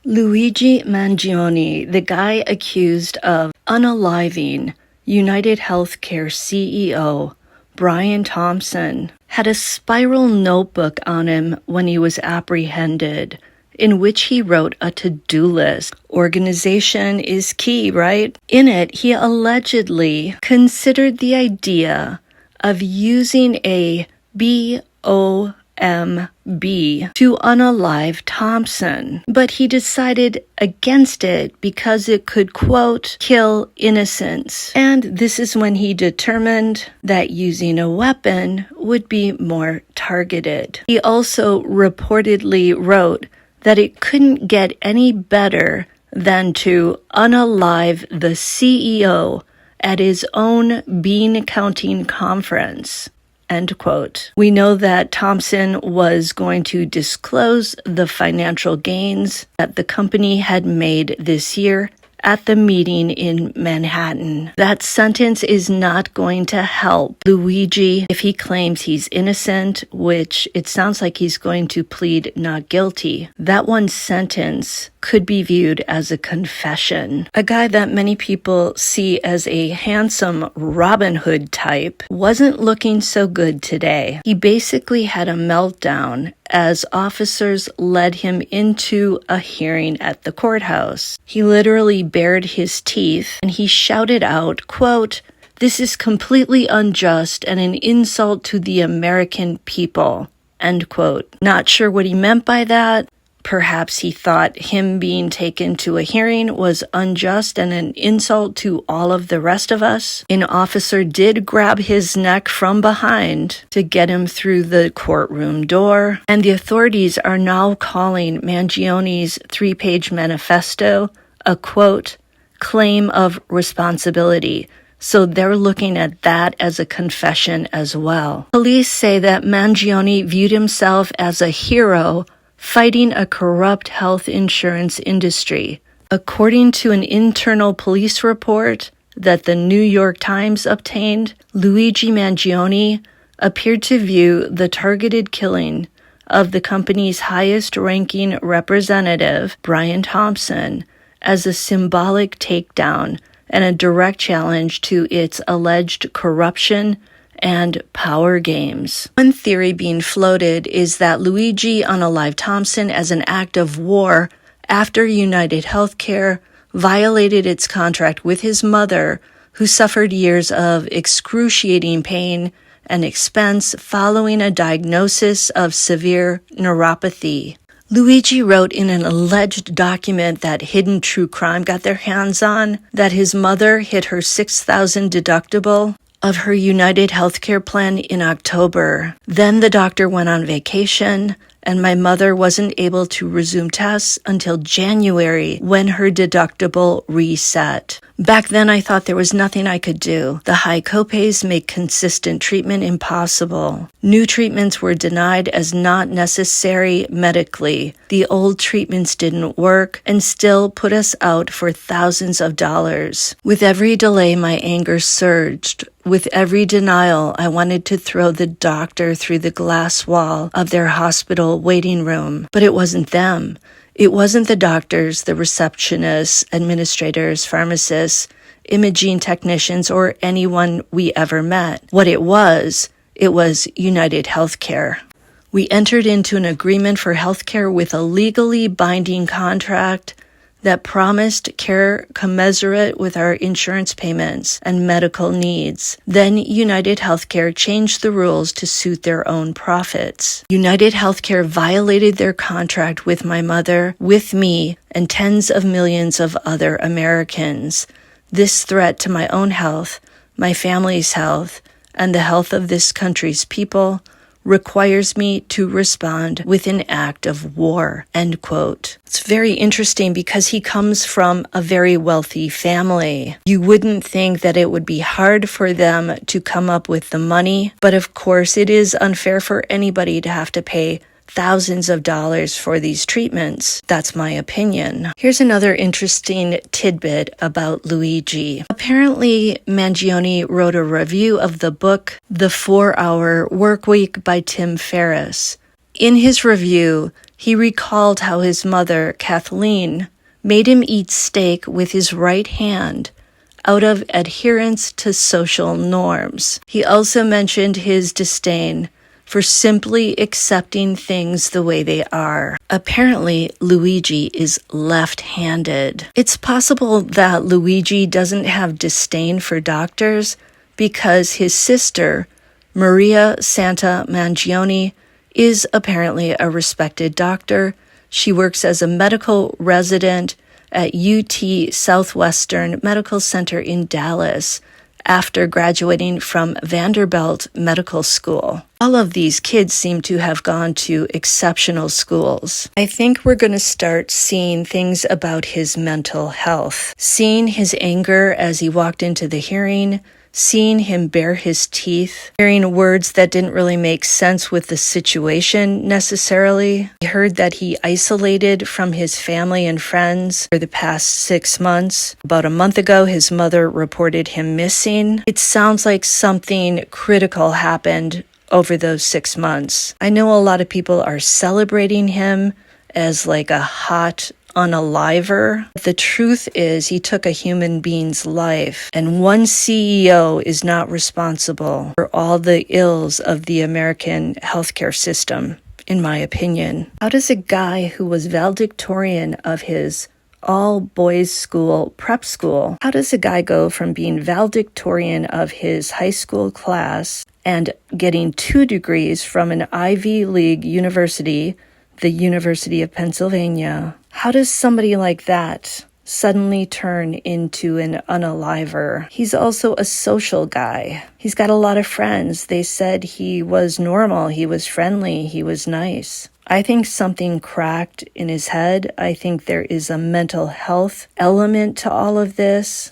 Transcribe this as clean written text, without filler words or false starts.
Luigi Mangione, the guy accused of unaliving United Healthcare CEO Brian Thompson, had a spiral notebook on him when he was apprehended, in which he wrote a to-do list. Organization is key, right? In it, he allegedly considered the idea of using a OMG to unalive Thompson, but he decided against it because it could, quote, kill innocents. And this is when he determined that using a weapon would be more targeted. He also reportedly wrote that it couldn't get any better than to unalive the CEO at his own bean counting conference. End quote. We know that Thompson was going to disclose the financial gains that the company had made this year at the meeting in Manhattan. That sentence is not going to help Luigi if he claims he's innocent, which it sounds like he's going to plead not guilty. That one sentence could be viewed as a confession. A guy that many people see as a handsome Robin Hood type wasn't looking so good today. He basically had a meltdown as officers led him into a hearing at the courthouse. He literally bared his teeth and he shouted out, quote, "This is completely unjust and an insult to the American people," end quote. Not sure what he meant by that. Perhaps he thought him being taken to a hearing was unjust and an insult to all of the rest of us. An officer did grab his neck from behind to get him through the courtroom door, and the authorities are now calling Mangione's 3-page manifesto a, quote, claim of responsibility. So they're looking at that as a confession as well. Police say that Mangione viewed himself as a hero fighting a corrupt health insurance industry. According to an internal police report that the New York Times obtained, Luigi Mangione appeared to view the targeted killing of the company's highest-ranking representative, Brian Thompson, as a symbolic takedown and a direct challenge to its alleged corruption and power games. One theory being floated is that Luigi unalived Thompson as an act of war after United Healthcare violated its contract with his mother, who suffered years of excruciating pain and expense following a diagnosis of severe neuropathy. Luigi wrote in an alleged document that Hidden True Crime got their hands on that his mother hit her $6,000 deductible of her United Healthcare plan in October. Then the doctor went on vacation, and my mother wasn't able to resume tests until January when her deductible reset. Back then, I thought there was nothing I could do. The high copays make consistent treatment impossible. New treatments were denied as not necessary medically. The old treatments didn't work and still put us out for thousands of dollars. With every delay, my anger surged. With every denial, I wanted to throw the doctor through the glass wall of their hospital waiting room. But it wasn't them. It wasn't the doctors, the receptionists, administrators, pharmacists, imaging technicians, or anyone we ever met. What it was United Healthcare. We entered into an agreement for healthcare with a legally binding contract that promised care commensurate with our insurance payments and medical needs. Then United Healthcare changed the rules to suit their own profits. United Healthcare violated their contract with my mother, with me, and tens of millions of other Americans. This threat to my own health, my family's health, and the health of this country's people requires me to respond with an act of war, end quote. It's very interesting because he comes from a very wealthy family. You wouldn't think that it would be hard for them to come up with the money, but of course it is unfair for anybody to have to pay thousands of dollars for these treatments. That's my opinion. Here's another interesting tidbit about Luigi. Apparently, Mangione wrote a review of the book The 4-Hour Workweek by Tim Ferriss. In his review, he recalled how his mother, Kathleen, made him eat steak with his right hand out of adherence to social norms. He also mentioned his disdain for simply accepting things the way they are. Apparently, Luigi is left-handed. It's possible that Luigi doesn't have disdain for doctors because his sister, Maria Santa Mangione, is apparently a respected doctor. She works as a medical resident at UT Southwestern Medical Center in Dallas after graduating from Vanderbilt Medical School. All of these kids seem to have gone to exceptional schools. I think we're going to start seeing things about his mental health. Seeing his anger as he walked into the hearing, seeing him bare his teeth, hearing words that didn't really make sense with the situation necessarily. I heard that he isolated from his family and friends for the past 6 months. About a month ago, his mother reported him missing. It sounds like something critical happened over those 6 months. I know a lot of people are celebrating him as like a hot unaliver. The truth is he took a human being's life, and one CEO is not responsible for all the ills of the American healthcare system, in my opinion. How does a guy who was valedictorian of his all-boys school, prep school, how does a guy go from being valedictorian of his high school class and getting 2 degrees from an Ivy League university, the University of Pennsylvania? How does somebody like that suddenly turn into an unaliver? He's also a social guy. He's got a lot of friends. They said he was normal, he was friendly, he was nice. I think something cracked in his head. I think there is a mental health element to all of this.